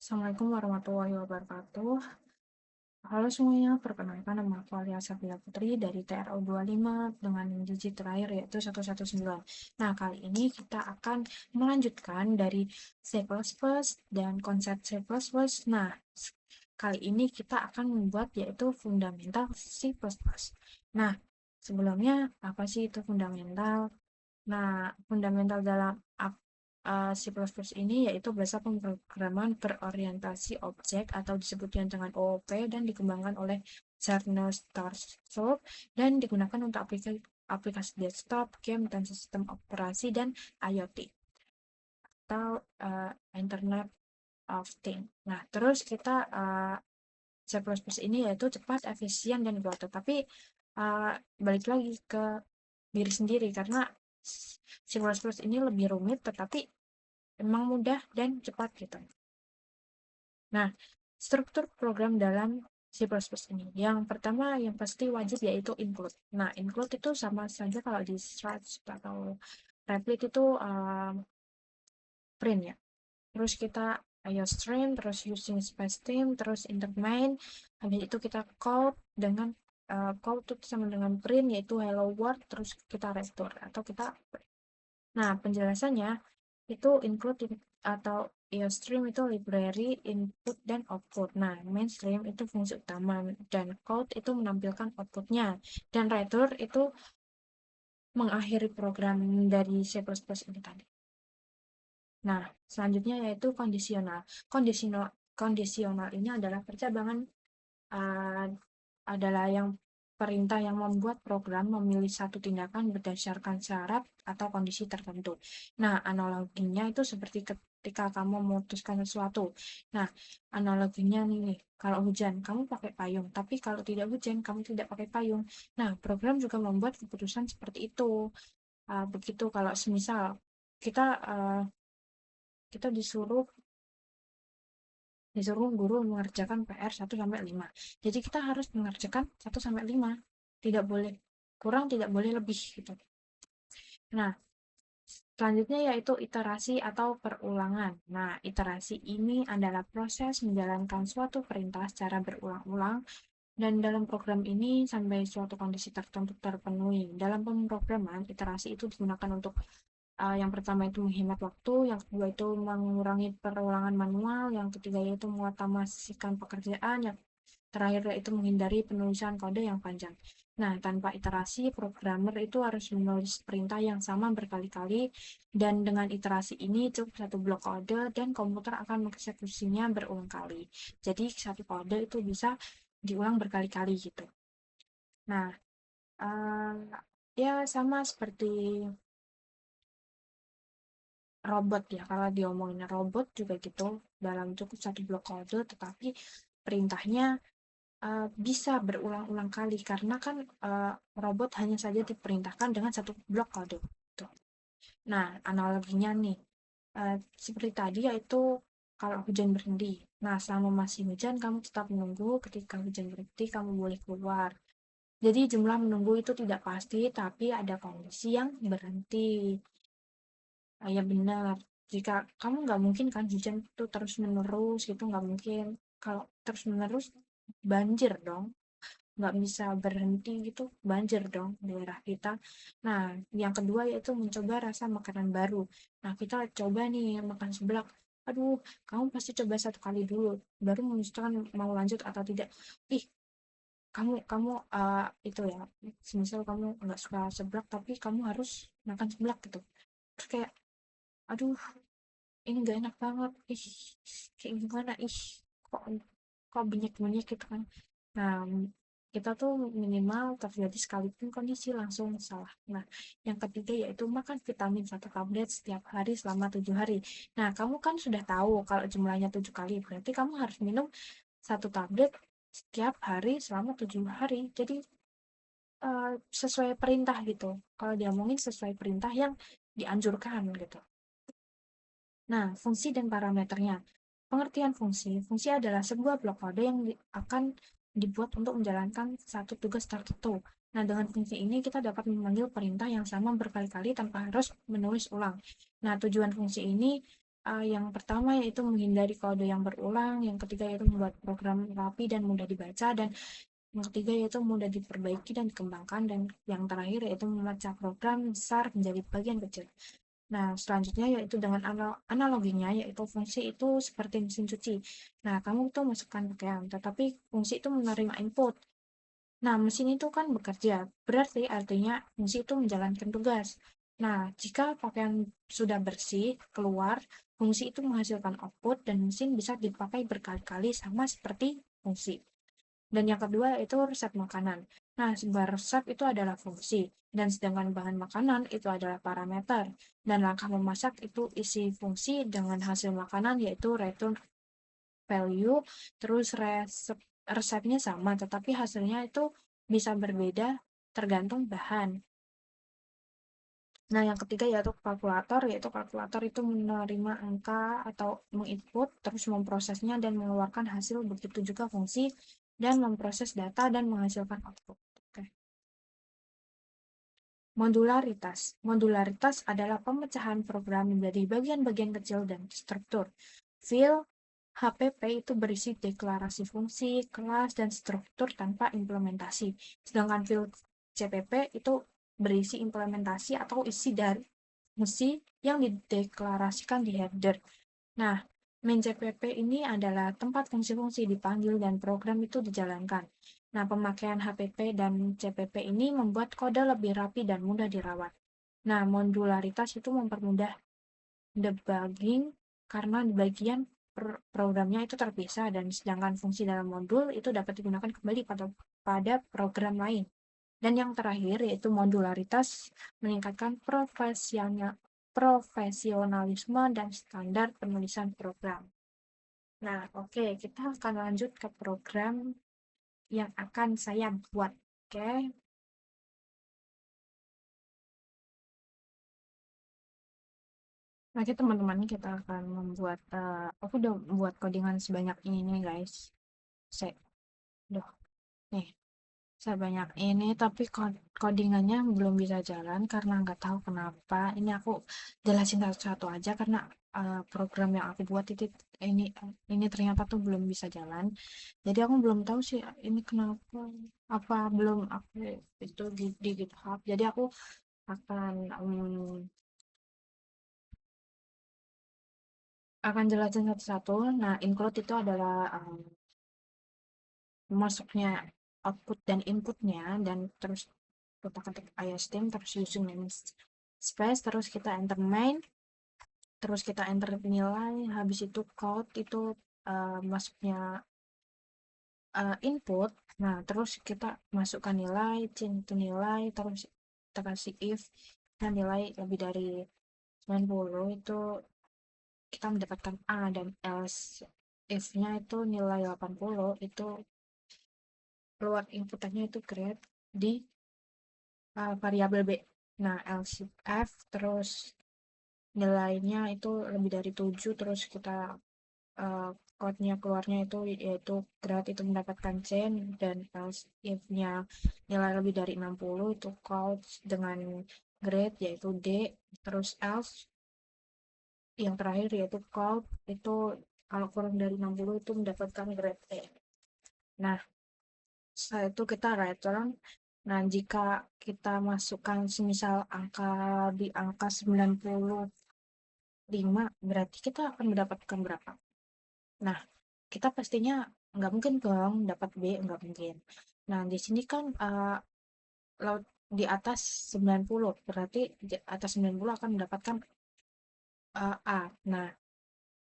Assalamualaikum warahmatullahi wabarakatuh. Halo semuanya, perkenalkan nama aku Alia Safira Putri dari TRO 25 dengan digit terakhir yaitu 119. Nah, kali ini kita akan melanjutkan dari C++ dan konsep C++. Nah, kali ini kita akan membuat yaitu fundamental C++. Nah, sebelumnya apa sih itu fundamental? Nah, fundamental dalam C++ ini yaitu bahasa pemrograman berorientasi objek atau disebutnya dengan OOP dan dikembangkan oleh Charles Starzl dan digunakan untuk aplikasi desktop, game, dan sistem operasi dan IoT atau Internet of Things. Nah, terus kita C++ ini yaitu cepat, efisien, dan kuat. Tapi balik lagi ke diri sendiri karena C++ ini lebih rumit tetapi emang mudah dan cepat gitu. Nah, struktur program dalam C++ ini. Yang pertama yang pasti wajib yaitu include. Nah, include itu sama saja kalau di stretch atau replit itu print ya. Terus kita IOStream, terus using space_team, terus intermain. Habis itu kita code dengan code itu sama dengan print yaitu hello world, terus kita restore atau kita. Nah, penjelasannya itu include atau IOStream itu library input dan output. Nah, mainstream itu fungsi utama dan code itu menampilkan outputnya dan return itu mengakhiri program dari C++ ini tadi. Nah, selanjutnya yaitu kondisional. Kondisional ini adalah percabangan uh, adalah yang perintah yang membuat program memilih satu tindakan berdasarkan syarat atau kondisi tertentu. Nah, analoginya itu seperti ketika kamu memutuskan sesuatu. Nah, analoginya nih, kalau hujan, kamu pakai payung, tapi kalau tidak hujan, kamu tidak pakai payung. Nah, program juga membuat keputusan seperti itu. Begitu kalau semisal kita kita disuruh guru mengerjakan PR 1 sampai 5. Jadi kita harus mengerjakan 1 sampai 5. Tidak boleh kurang, tidak boleh lebih gitu. Nah, selanjutnya yaitu iterasi atau perulangan. Nah, iterasi ini adalah proses menjalankan suatu perintah secara berulang-ulang dan dalam program ini sampai suatu kondisi tertentu terpenuhi. Dalam pemrograman, iterasi itu digunakan untuk yang pertama itu menghemat waktu, yang kedua itu mengurangi perulangan manual, yang ketiga itu mengotomasikan pekerjaan, yang terakhir itu menghindari penulisan kode yang panjang. Nah, tanpa iterasi, programmer itu harus menulis perintah yang sama berkali-kali, dan dengan iterasi ini cukup satu blok kode, dan komputer akan mengeksekusinya berulang kali. Jadi, satu kode itu bisa diulang berkali-kali gitu. Nah, ya sama seperti robot ya, kalau diomongin robot juga gitu, dalam cukup satu blok kode, tetapi perintahnya bisa berulang-ulang kali karena kan robot hanya saja diperintahkan dengan satu blok kode. Tuh. Nah, analoginya nih, seperti tadi yaitu kalau hujan berhenti. Nah, selama masih hujan, kamu tetap menunggu. Ketika hujan berhenti, kamu boleh keluar. Jadi jumlah menunggu itu tidak pasti, tapi ada kondisi yang berhenti. Ya benar. Jika kamu nggak mungkin kan hujan itu terus menerus gitu nggak mungkin. Kalau terus menerus banjir dong, nggak bisa berhenti gitu, banjir dong daerah kita. Nah, yang kedua yaitu mencoba rasa makanan baru. Nah, kita coba nih makan seblak. Aduh, kamu pasti coba satu kali dulu, baru memutuskan mau lanjut atau tidak. Ih, kamu itu ya, semisal kamu nggak suka seblak, tapi kamu harus makan seblak gitu. Terus kayak, aduh, ini gak enak banget. Ih, kayak gimana? Ih, kok kok banyak-banyak gitu kan. Nah, kita tuh minimal terjadi sekalipun kondisi langsung salah. Nah, yang ketiga yaitu makan vitamin satu tablet setiap hari selama 7 hari. Nah, kamu kan sudah tahu kalau jumlahnya 7 kali, berarti kamu harus minum satu tablet setiap hari selama 7 hari. Jadi sesuai perintah gitu. Kalau diomongin sesuai perintah yang dianjurkan gitu. Nah, fungsi dan parameternya. Pengertian fungsi. Fungsi adalah sebuah blok kode yang akan dibuat untuk menjalankan satu tugas tertentu. Nah, dengan fungsi ini kita dapat memanggil perintah yang sama berkali-kali tanpa harus menulis ulang. Nah, tujuan fungsi ini yang pertama yaitu menghindari kode yang berulang, yang ketiga yaitu membuat program rapi dan mudah dibaca, dan yang ketiga yaitu mudah diperbaiki dan dikembangkan, dan yang terakhir yaitu memecah program besar menjadi bagian kecil. Nah, selanjutnya yaitu dengan analoginya, yaitu fungsi itu seperti mesin cuci. Nah, kamu tuh masukkan pakaian, tetapi fungsi itu menerima input. Nah, mesin itu kan bekerja, berarti artinya fungsi itu menjalankan tugas. Nah, jika pakaian sudah bersih, keluar, fungsi itu menghasilkan output dan mesin bisa dipakai berkali-kali sama seperti fungsi. Dan yang kedua itu resep makanan. Nah, sebuah resep itu adalah fungsi, dan sedangkan bahan makanan itu adalah parameter. Dan langkah memasak itu isi fungsi dengan hasil makanan yaitu return value, terus resepnya sama, tetapi hasilnya itu bisa berbeda tergantung bahan. Nah, yang ketiga yaitu kalkulator itu menerima angka atau menginput, terus memprosesnya dan mengeluarkan hasil, begitu juga fungsi, dan memproses data dan menghasilkan output. Oke. Modularitas. Modularitas adalah pemecahan program menjadi bagian-bagian kecil dan struktur. File HPP itu berisi deklarasi fungsi, kelas, dan struktur tanpa implementasi. Sedangkan file CPP itu berisi implementasi atau isi dari fungsi yang dideklarasikan di header. Nah, main CPP ini adalah tempat fungsi-fungsi dipanggil dan program itu dijalankan. Nah, pemakaian HPP dan CPP ini membuat kode lebih rapi dan mudah dirawat. Nah, modularitas itu mempermudah debugging karena di bagian programnya itu terpisah, dan sedangkan fungsi dalam modul itu dapat digunakan kembali pada program lain. Dan yang terakhir yaitu modularitas meningkatkan profesionalisme dan standar penulisan program. Nah, oke, kita akan lanjut ke program yang akan saya buat. Oke. Oke, teman-teman, kita akan membuat aku udah membuat codingan sebanyak ini nih, guys. Saya udah nih sebanyak ini, tapi codingannya belum bisa jalan karena nggak tahu kenapa. Ini aku jelasin satu-satu aja karena program yang aku buat ini ternyata tuh belum bisa jalan. Jadi aku belum tahu sih ini kenapa, apa belum aku itu di GitHub. Jadi aku akan jelasin satu-satu. Nah, include itu adalah masuknya output dan inputnya, dan terus kita ketik ISTM, terus using namespace, terus kita enter main, terus kita enter nilai, habis itu code itu masuknya input. Nah, terus kita masukkan nilai, change to nilai, terus kita kasih if dan nilai lebih dari 90 itu kita mendapatkan A, dan else if-nya itu nilai 80 itu keluar inputannya itu grade di variabel B. Nah, else F terus nilainya itu lebih dari 7, terus kita code-nya keluarnya itu yaitu grade itu mendapatkan C, dan else if-nya nilai lebih dari 60 itu code dengan grade yaitu D, terus else yang terakhir yaitu code itu kalau kurang dari 60 itu mendapatkan grade E. Nah, setelah itu kita return. Nah, jika kita masukkan semisal di angka 95, berarti kita akan mendapatkan berapa? Nah, kita pastinya nggak mungkin dong dapat B, nggak mungkin. Nah, di sini kan laut di atas 90, berarti di atas 90 akan mendapatkan A. Nah,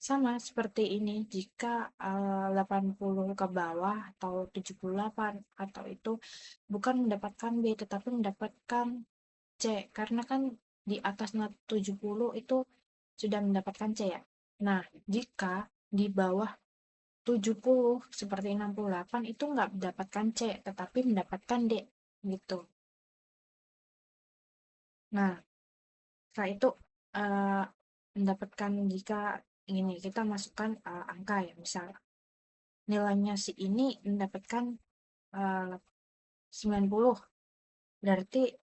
sama seperti ini, jika 80 ke bawah atau 78 atau itu bukan mendapatkan B, tetapi mendapatkan C, karena kan di atas 70 itu sudah mendapatkan C ya. Nah, jika di bawah 70 seperti 68 itu nggak mendapatkan C, tetapi mendapatkan D gitu. Nah, setelah itu uh, mendapatkan, jika ini kita masukkan angka ya, misal nilainya si ini mendapatkan 90, berarti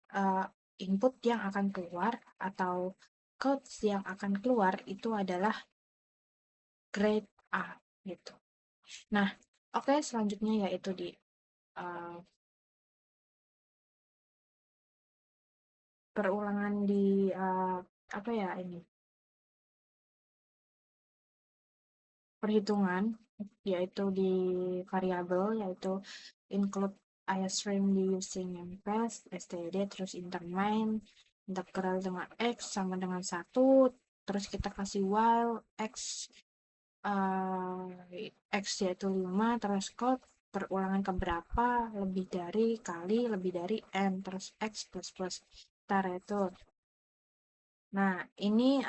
input yang akan keluar atau code yang akan keluar itu adalah grade A gitu. Nah, oke, selanjutnya yaitu di uh, perulangan di apa ya ini, perhitungan, yaitu di variabel, yaitu include stream di using MPES, std, terus intermain, integral dengan x sama dengan 1, terus kita kasih while x x yaitu 5, terus code perulangan keberapa, lebih dari, kali, lebih dari n, terus x plus plus, kita retur. Nah, ini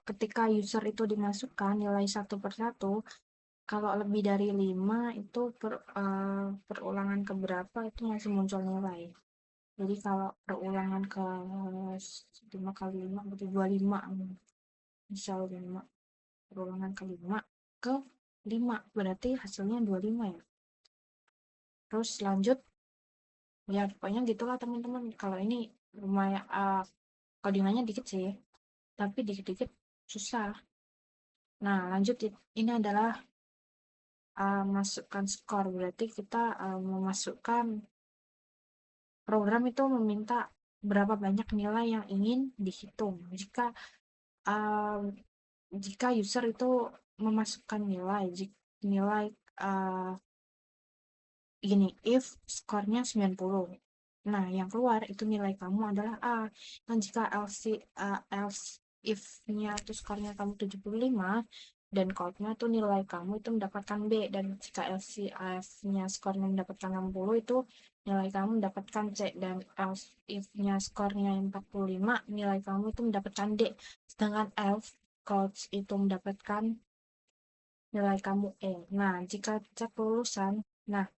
ketika user itu dimasukkan nilai satu per satu, kalau lebih dari 5 itu perulangan keberapa itu masih muncul nilai. Jadi kalau perulangan ke 5 kali 5 berarti 25, misal 5, perulangan ke 5 ke 5 berarti hasilnya 25 ya. Terus lanjut, ya pokoknya gitulah teman-teman. Kalau ini lumayan codingannya dikit sih, tapi dikit-dikit susah. Nah, lanjut, ini adalah masukkan skor, berarti kita memasukkan, program itu meminta berapa banyak nilai yang ingin dihitung. Jika user itu memasukkan nilai nilai gini, if skornya 90, nah yang keluar itu nilai kamu adalah A. Dan jika else if-nya itu skornya kamu 75 dan code-nya tuh nilai kamu itu mendapatkan B, dan jika else if-nya skornya mendapatkan 60 itu nilai kamu mendapatkan C, dan else if-nya skornya 45 nilai kamu itu mendapatkan D, sedangkan else codes itu mendapatkan nilai kamu E. Nah, jika cek lulusan, nah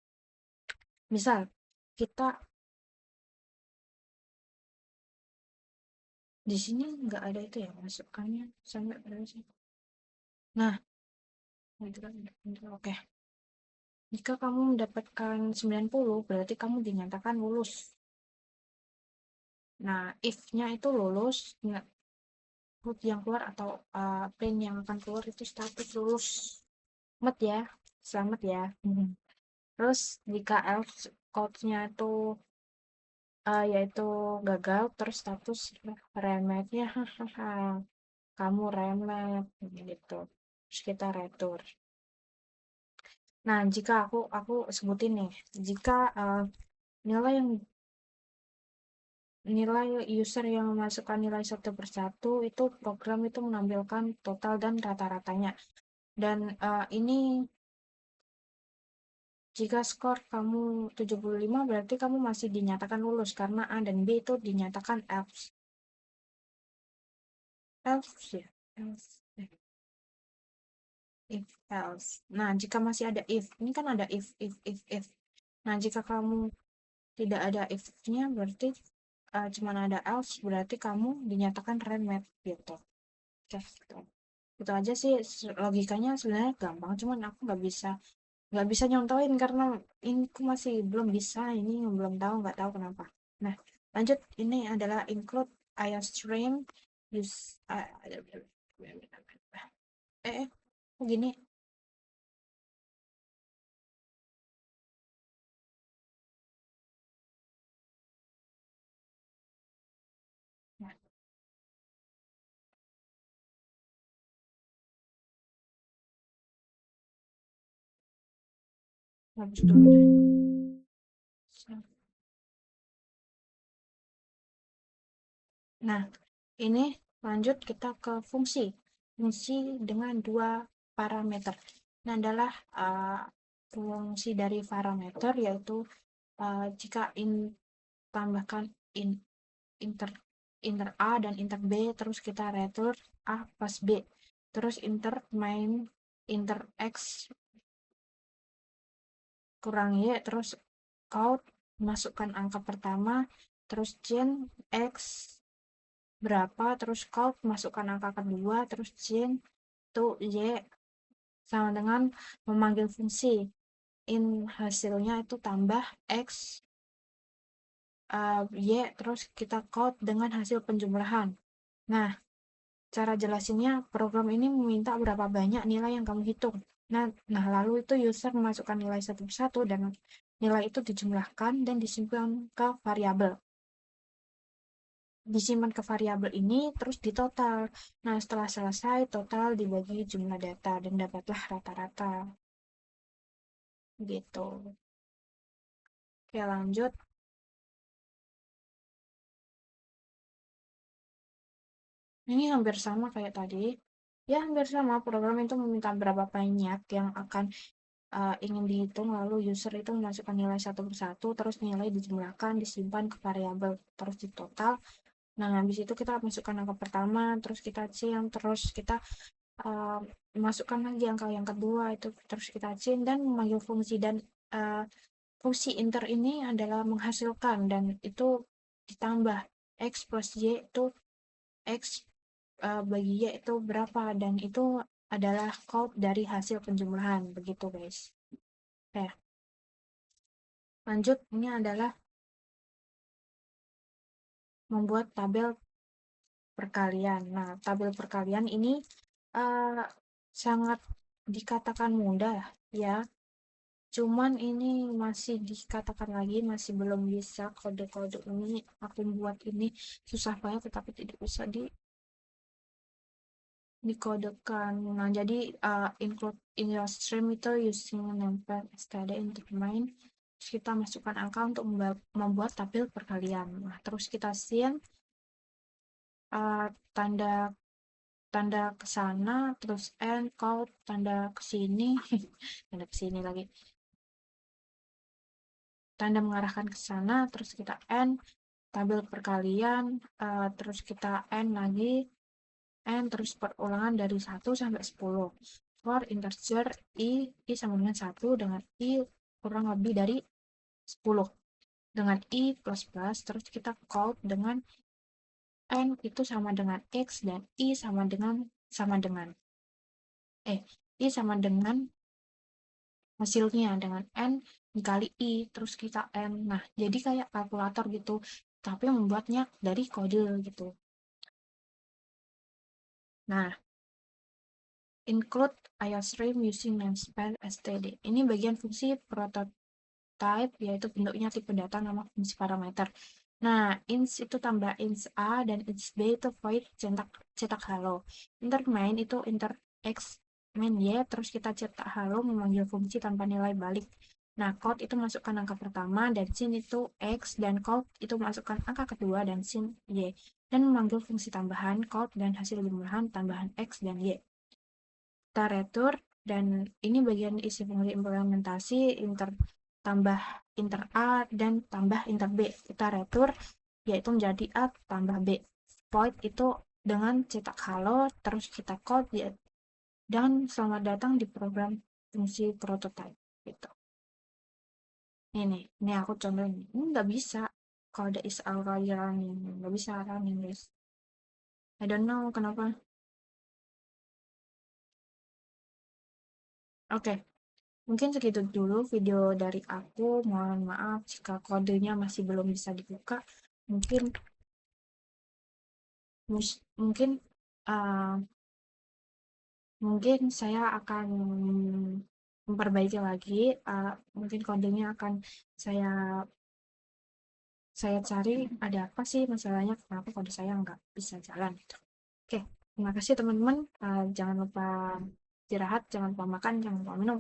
misal kita di sini nggak ada itu ya, masukannya sampai berapa sih? Nah, itu kan oke. Jika kamu mendapatkan 90, berarti kamu dinyatakan lulus. Nah, if-nya itu lulus, yang keluar atau print yang akan keluar itu status lulus. Selamat ya, selamat ya. Terus jika else code-nya itu yaitu gagal, terus status remetnya kamu remet gitu, terus kita retur. Nah, jika aku sebutin nih, jika nilai user yang memasukkan nilai satu per satu itu program itu menampilkan total dan rata-ratanya, dan ini jika skor kamu 75 berarti kamu masih dinyatakan lulus karena A dan B itu dinyatakan else ya, if else. Nah, jika masih ada if, ini kan ada if. Nah, jika kamu tidak ada if-nya berarti cuma ada else, berarti kamu dinyatakan remet gitu. Gitu. Itu aja sih logikanya, sebenarnya gampang, cuman aku nggak bisa nyontoin karena ini aku masih belum bisa, ini nggak tahu kenapa. Nah, lanjut, ini adalah include stream use gini. Nah, habis dulu deh. Nah, ini lanjut kita ke fungsi dengan 2 parameter. Ini adalah fungsi dari parameter, yaitu jika tambahkan inter A dan inter B, terus kita retur A plus B, terus inter X kurang Y, terus count, masukkan angka pertama, terus chain X berapa, terus count, masukkan angka kedua, terus chain to Y, sama dengan memanggil fungsi hasilnya itu tambah X Y, terus kita count dengan hasil penjumlahan. Nah, cara jelasinnya, program ini meminta berapa banyak nilai yang kamu hitung. Nah, lalu itu user memasukkan nilai satu persatu dan nilai itu dijumlahkan dan disimpan ke variabel. Disimpan ke variabel ini terus ditotal. Nah, setelah selesai, total dibagi jumlah data dan dapatlah rata-rata. Gitu. Oke, lanjut. Ini hampir sama kayak tadi. Ya, hampir sama. Program itu meminta berapa banyak yang akan ingin dihitung, lalu user itu memasukkan nilai satu persatu, terus nilai dijumlahkan, disimpan ke variabel, terus ditotal. Nah, habis itu kita masukkan angka pertama, terus kita chain, terus kita uh, masukkan lagi angka yang kedua, itu terus kita chain dan memanggil fungsi. Dan uh, fungsi inter ini adalah menghasilkan, dan itu ditambah X plus Y itu X bagi Y itu berapa, dan itu adalah code dari hasil penjumlahan, begitu guys. Oke, lanjut, ini adalah membuat tabel perkalian. Nah, tabel perkalian ini uh, sangat dikatakan mudah ya. Cuman ini masih dikatakan lagi masih belum bisa, kode-kode ini aku buat ini susah banget tetapi tidak bisa dikodekan. Nah, jadi include in your stream itu using nempel std untuk main. Terus kita masukkan angka untuk membuat tabel perkalian. Nah, terus kita sin tanda tanda ke sana, terus n call tanda ke sini, tanda ke sini lagi, tanda mengarahkan ke sana, terus kita n tabel perkalian, terus kita n lagi, n terus perulangan dari 1 sampai 10 for integer i sama dengan 1 dengan i kurang lebih dari 10 dengan i plus plus, terus kita call dengan n itu sama dengan x dan i sama dengan i sama dengan hasilnya dengan n dikali i, terus kita n. Nah, jadi kayak kalkulator gitu, tapi membuatnya dari kode gitu. Nah, include IOStream using namespace std. Ini bagian fungsi prototype, yaitu bentuknya tipe data, nama fungsi parameter. Nah, ins itu tambah ins a dan ins b itu void cetak halo. Inter main itu inter x main y, terus kita cetak halo memanggil fungsi tanpa nilai balik. Nah, code itu masukkan angka pertama dan sin itu x, dan code itu masukkan angka kedua dan sin y, dan memanggil fungsi tambahan code dan hasil jumlahan tambahan x dan y. Kita retur, dan ini bagian isi fungsi implementasi tambah inter a dan tambah inter b. Kita retur, yaitu menjadi a tambah b. Void itu dengan cetak halo, terus kita code ya, dan selamat datang di program fungsi prototype gitu. Ini aku contohin. Ini nggak bisa kalau ada is already running, nggak bisa running guys. I don't know kenapa. Oke, mungkin segitu dulu video dari aku. Mohon maaf jika kodenya masih belum bisa dibuka. Mungkin mungkin uh, mungkin saya akan memperbaiki lagi. Mungkin kodenya akan saya saya cari ada apa sih masalahnya, kenapa kode saya nggak bisa jalan gitu. Oke, terima kasih teman-teman. Jangan lupa istirahat, jangan lupa makan, jangan lupa minum.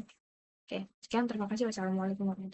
Oke, sekian, terima kasih. Wassalamualaikum warahmatullahi wabarakatuh.